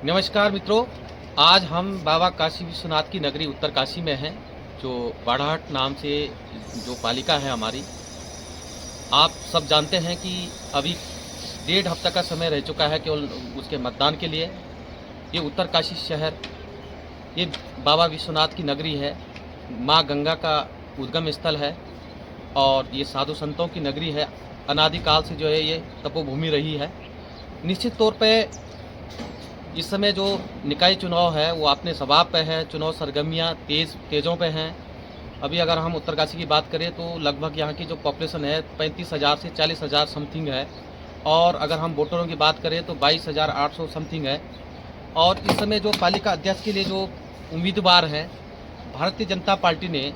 नमस्कार मित्रों, आज हम बाबा काशी विश्वनाथ की नगरी उत्तरकाशी में हैं, जो बाड़ाहट नाम से जो पालिका है हमारी। आप सब जानते हैं कि अभी डेढ़ हफ्ता का समय रह चुका है केवल उसके मतदान के लिए। ये उत्तरकाशी शहर, ये बाबा विश्वनाथ की नगरी है, माँ गंगा का उद्गम स्थल है और ये साधु संतों की नगरी है। अनादिकाल से जो है ये तपोभूमि रही है। निश्चित तौर पे इस समय जो निकाय चुनाव है वो अपने स्वभाव पे है, चुनाव सरगर्मियाँ तेज़ों पे हैं। अभी अगर हम उत्तरकाशी की बात करें तो लगभग यहाँ की जो पॉपुलेशन है 35,000 से 40,000 समथिंग है, और अगर हम वोटरों की बात करें तो 22,800 समथिंग है। और इस समय जो पालिका अध्यक्ष के लिए जो उम्मीदवार हैं, भारतीय जनता पार्टी ने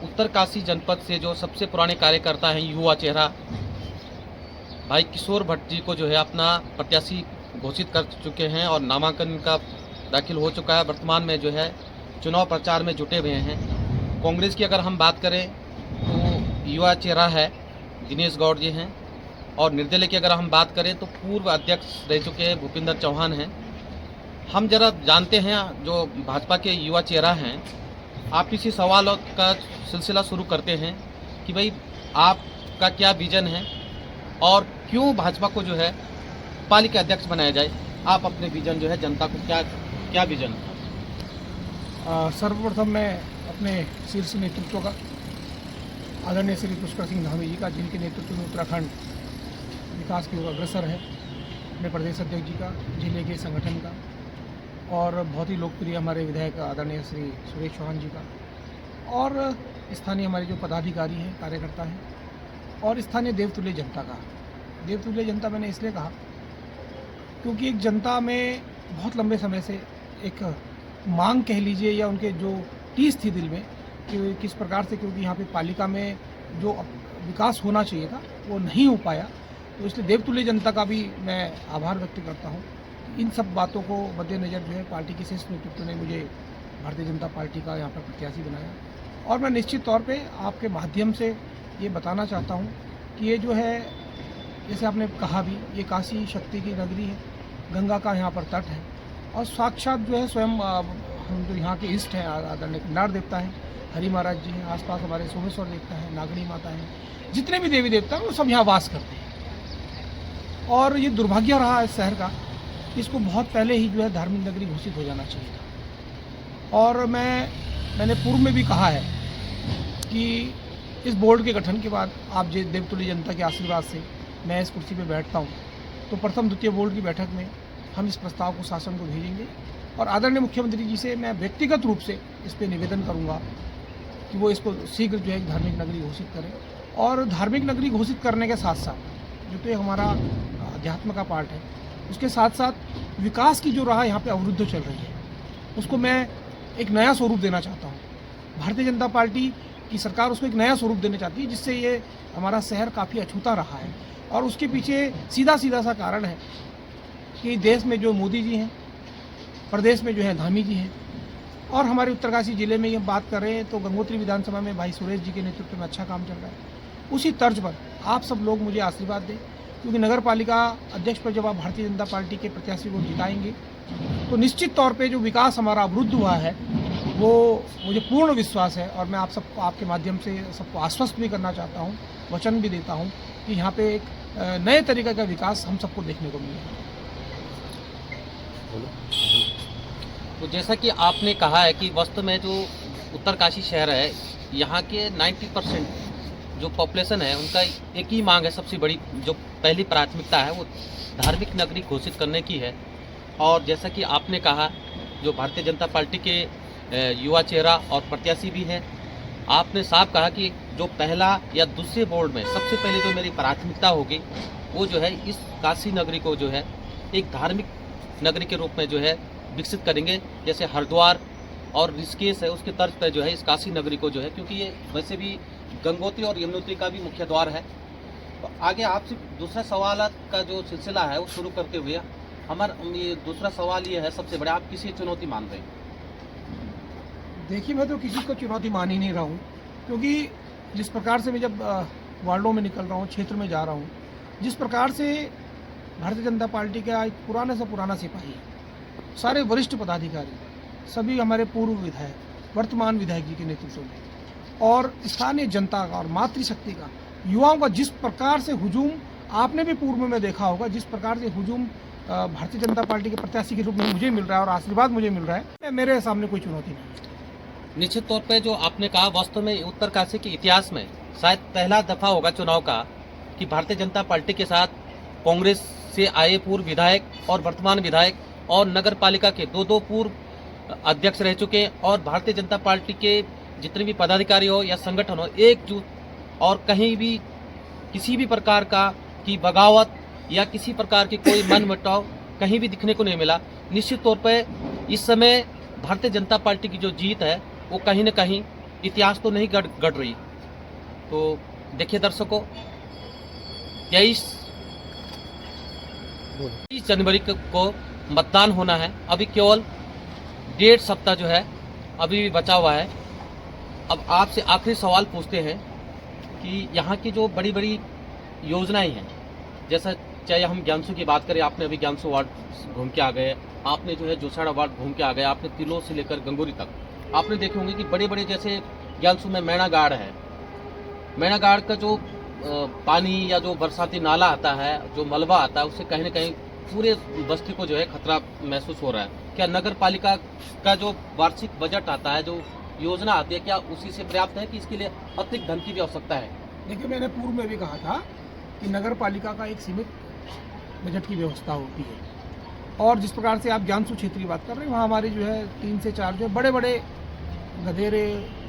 उत्तरकाशी जनपद से जो सबसे पुराने कार्यकर्ता हैं, युवा चेहरा भाई किशोर भट्ट जी को जो है अपना प्रत्याशी घोषित कर चुके हैं और नामांकन इनका दाखिल हो चुका है। वर्तमान में जो है चुनाव प्रचार में जुटे हुए हैं। कांग्रेस की अगर हम बात करें तो युवा चेहरा है दिनेश गौड़ जी हैं, और निर्दलीय की अगर हम बात करें तो पूर्व अध्यक्ष रह चुके हैं भूपिंदर चौहान हैं। हम जरा जानते हैं जो भाजपा के युवा चेहरा हैं, आप किसी सवाल का सिलसिला शुरू करते हैं कि भाई आपका क्या विजन है और क्यों भाजपा को जो है पालिका अध्यक्ष बनाया जाए। आप अपने विजन जो है जनता को क्या क्या विजन है? सर्वप्रथम मैं अपने शीर्ष नेतृत्व का, आदरणीय श्री पुष्कर सिंह धामी जी का, जिनके नेतृत्व में उत्तराखंड विकास की ओर अग्रसर है, अपने प्रदेश अध्यक्ष जी का, जिले के संगठन का, और बहुत ही लोकप्रिय हमारे विधायक आदरणीय श्री सुरेश चौहान जी का, और स्थानीय हमारे जो पदाधिकारी हैं, कार्यकर्ता हैं, और स्थानीय देवतुल्य जनता का। देवतुल्य जनता मैंने इसलिए कहा क्योंकि एक जनता में बहुत लंबे समय से एक मांग कह लीजिए, या उनके जो टीस थी दिल में कि किस प्रकार से, क्योंकि यहाँ पे पालिका में जो विकास होना चाहिए था वो नहीं हो पाया, तो इसलिए देवतुल्य जनता का भी मैं आभार व्यक्त करता हूँ। इन सब बातों को मद्देनज़र जो है पार्टी के शीर्ष नेतृत्व ने मुझे भारतीय जनता पार्टी का यहाँ पर प्रत्याशी बनाया, और मैं निश्चित तौर पर आपके माध्यम से ये बताना चाहता हूँ कि ये जो है, जैसे आपने कहा भी, ये काशी शक्ति की नगरी है, गंगा का यहाँ पर तट है, और साक्षात जो है स्वयं हम जो यहाँ के इष्ट हैं, आदरणीय किन्नार देवता हैं, हरि महाराज जी हैं, आसपास हमारे सोमेश्वर देवता हैं, नागनी माता हैं, जितने भी देवी देवता हैं वो सब यहाँ वास करते हैं। और ये दुर्भाग्य रहा इस शहर का, इसको बहुत पहले ही जो है धार्मिक नगरी घोषित हो जाना चाहिए था। और मैंने पूर्व में भी कहा है कि इस बोर्ड के गठन के बाद आप देवतुल्य जनता के आशीर्वाद से मैं इस कुर्सी पर बैठता हूँ, तो प्रथम द्वितीय बोर्ड की बैठक में हम इस प्रस्ताव को शासन को भेजेंगे, और आदरणीय मुख्यमंत्री जी से मैं व्यक्तिगत रूप से इस पर निवेदन करूंगा कि वो इसको शीघ्र जो है एक धार्मिक नगरी घोषित करें। और धार्मिक नगरी घोषित करने के साथ साथ जो तो ये हमारा अध्यात्म का पार्ट है, उसके साथ साथ विकास की जो राह यहाँ पे अवरुद्ध चल रही है, उसको मैं एक नया स्वरूप देना चाहता हूँ। भारतीय जनता पार्टी की सरकार उसको एक नया स्वरूप देना चाहती है, जिससे ये हमारा शहर काफ़ी अछूता रहा है। और उसके पीछे सीधा सा कारण है कि देश में जो मोदी जी हैं, प्रदेश में जो है धामी जी हैं, और हमारे उत्तरकाशी ज़िले में ये बात कर रहे हैं तो गंगोत्री विधानसभा में भाई सुरेश जी के नेतृत्व में अच्छा काम चल रहा है। उसी तर्ज पर आप सब लोग मुझे आशीर्वाद दें, क्योंकि नगर पालिका अध्यक्ष पर जब आप भारतीय जनता पार्टी के प्रत्याशी को जिताएंगे तो निश्चित तौर पर जो विकास हमारा अवरुद्ध हुआ है वो मुझे पूर्ण विश्वास है, और मैं आप सबको आपके माध्यम से सबको आश्वस्त भी करना चाहता हूँ, वचन भी देता हूँ कि यहाँ पे एक नए तरीके का विकास हम सबको देखने को मिलेगा। तो जैसा कि आपने कहा है कि वास्तव में जो उत्तरकाशी शहर है, यहाँ के 90% जो पॉपुलेशन है उनका एक ही मांग है, सबसे बड़ी जो पहली प्राथमिकता है वो धार्मिक नगरी घोषित करने की है। और जैसा कि आपने कहा, जो भारतीय जनता पार्टी के युवा चेहरा और प्रत्याशी भी हैं, आपने साफ कहा कि जो पहला या दूसरे बोर्ड में सबसे पहले जो मेरी प्राथमिकता होगी वो जो है इस काशी नगरी को जो है एक धार्मिक नगरी के रूप में जो है विकसित करेंगे। जैसे हरिद्वार और ऋषिकेश है, उसके तर्ज पर जो है इस काशी नगरी को जो है, क्योंकि ये वैसे भी गंगोत्री और यमुनोत्री का भी मुख्य द्वार है। तो आगे आपसे दूसरा सवाल का जो सिलसिला है वो शुरू करते हुए हमारा ये दूसरा सवाल ये है, सबसे बड़ा, आप किसी चुनौती मान रहे हैं? देखिए, मैं तो किसी को चुनौती मान ही नहीं रहा हूँ, क्योंकि जिस प्रकार से मैं जब वार्डों में निकल रहा हूँ, क्षेत्र में जा रहा हूँ, जिस प्रकार से भारतीय जनता पार्टी का एक पुराने से पुराना सिपाही सारे वरिष्ठ पदाधिकारी, सभी हमारे पूर्व विधायक, वर्तमान विधायक जी के नेतृत्व में, और स्थानीय जनता का और मातृशक्ति का, युवाओं का जिस प्रकार से हुजूम आपने भी पूर्व में देखा होगा, जिस प्रकार से हुजूम भारतीय जनता पार्टी के प्रत्याशी के रूप में मुझे मिल रहा है और आशीर्वाद मुझे मिल रहा है, मेरे सामने कोई चुनौती नहीं। निश्चित तौर पे जो आपने कहा, वास्तव में उत्तरकाशी के इतिहास में शायद पहला दफा होगा चुनाव का कि भारतीय जनता पार्टी के साथ कांग्रेस से आए पूर्व विधायक और वर्तमान विधायक और नगर पालिका के दो पूर्व अध्यक्ष रह चुके हैं, और भारतीय जनता पार्टी के जितने भी पदाधिकारी हो या संगठन हो, एकजुट और कहीं भी किसी भी प्रकार का की बगावत या किसी प्रकार की कोई मनमुटाव कहीं भी दिखने को नहीं मिला। निश्चित तौर पर इस समय भारतीय जनता पार्टी की जो जीत है वो कहीं न कहीं इतिहास तो नहीं गढ़ रही। तो देखिए दर्शकों, 23 जनवरी को मतदान होना है। अभी केवल 1.5 सप्ताह जो है अभी भी बचा हुआ है। अब आपसे आखिरी सवाल पूछते हैं कि यहाँ की जो बड़ी बड़ी योजनाएं हैं, जैसा चाहे हम ज्ञानसू की बात करें, आपने अभी ज्ञानसू वार्ड घूम के आ गए, आपने जो है जोसाड़ा वार्ड घूम के आ गए, आपने तिलो से लेकर गंगोरी तक आपने देखे होंगे कि बड़े बड़े, जैसे ज्ञानसू में मैणागाड़ है, मैणागाड़ का जो पानी या जो बरसाती नाला आता है, जो मलबा आता है, उससे कहीं न कहीं पूरे बस्ती को जो है खतरा महसूस हो रहा है। क्या नगर पालिका का जो वार्षिक बजट आता है, जो योजना आती है, क्या उसी से पर्याप्त है कि इसके लिए अतिरिक्त धन की भी आवश्यकता है? देखिए, मैंने पूर्व में भी कहा था कि नगर पालिका का एक सीमित बजट की व्यवस्था होती है, और जिस प्रकार से आप ज्ञानसू क्षेत्र की बात कर रहे हैं, वहाँ हमारे जो है 3 से 4 जो बड़े बड़े गधेरे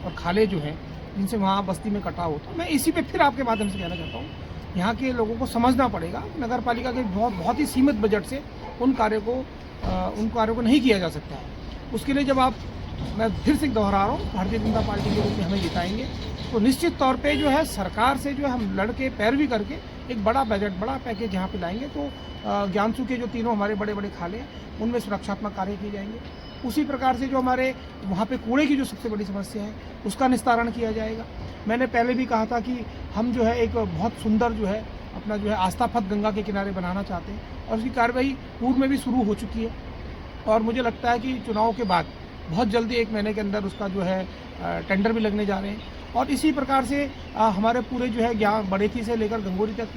और खाले जो हैं, जिनसे वहाँ बस्ती में कटाव होता है। मैं इसी पे फिर आपके माध्यम से कहना चाहता हूँ, यहाँ के लोगों को समझना पड़ेगा, नगर पालिका के बहुत ही सीमित बजट से उन कार्यों को नहीं किया जा सकता है। उसके लिए जब आप, मैं फिर से दोहरा रहा हूँ, भारतीय जनता पार्टी के रूप में हमें जिताएंगे तो निश्चित तौर पे जो है सरकार से जो है हम लड़के पैरवी करके एक बड़ा बजट, बड़ा पैकेज यहाँ पे लाएंगे। तो ज्ञानसू के जो तीनों हमारे बड़े बड़े खाले हैं, उनमें सुरक्षात्मक कार्य किए जाएंगे। उसी प्रकार से जो हमारे वहाँ पे कूड़े की जो सबसे बड़ी समस्या है, उसका निस्तारण किया जाएगा। मैंने पहले भी कहा था कि हम जो है एक बहुत सुंदर जो है अपना जो है आस्था पथ गंगा के किनारे बनाना चाहते हैं, और उसकी कार्रवाई पूर्व में भी शुरू हो चुकी है, और मुझे लगता है कि चुनाव के बाद बहुत जल्दी 1 महीने के अंदर उसका जो है टेंडर भी लगने जा रहे हैं। और इसी प्रकार से हमारे पूरे जो है बड़ेती से लेकर गंगोरी तक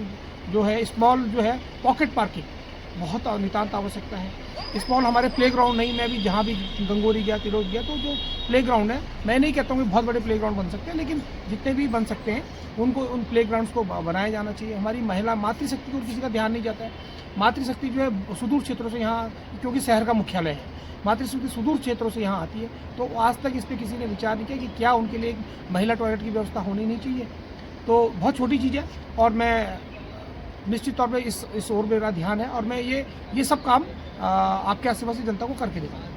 जो है स्मॉल जो है पॉकेट पार्किंग बहुत नितांत आवश्यकता है। स्मॉल हमारे प्ले ग्राउंड नहीं, मैं भी जहाँ भी गंगोरी गया, तिलोक गया, तो जो प्ले ग्राउंड है, मैं नहीं कहता हूँ कि बहुत बड़े प्ले ग्राउंड बन सकते हैं, लेकिन जितने भी बन सकते हैं उनको, उन प्ले ग्राउंड्स को बनाया जाना चाहिए। हमारी महिला मातृशक्ति को किसी का ध्यान नहीं जाता है। मातृशक्ति जो है सुदूर क्षेत्रों से यहाँ, क्योंकि शहर का मुख्यालय है, मातृशक्ति सुदूर क्षेत्रों से यहाँ आती है, तो आज तक इस पर किसी ने विचार नहीं किया कि क्या उनके लिए एक महिला टॉयलेट की व्यवस्था होनी नहीं चाहिए। तो बहुत छोटी चीज़ है, और मैं निश्चित तौर पे इस ओर मेरा ध्यान है, और मैं ये सब काम आपके आशीर्वाद से जनता को करके दिखाऊंगा।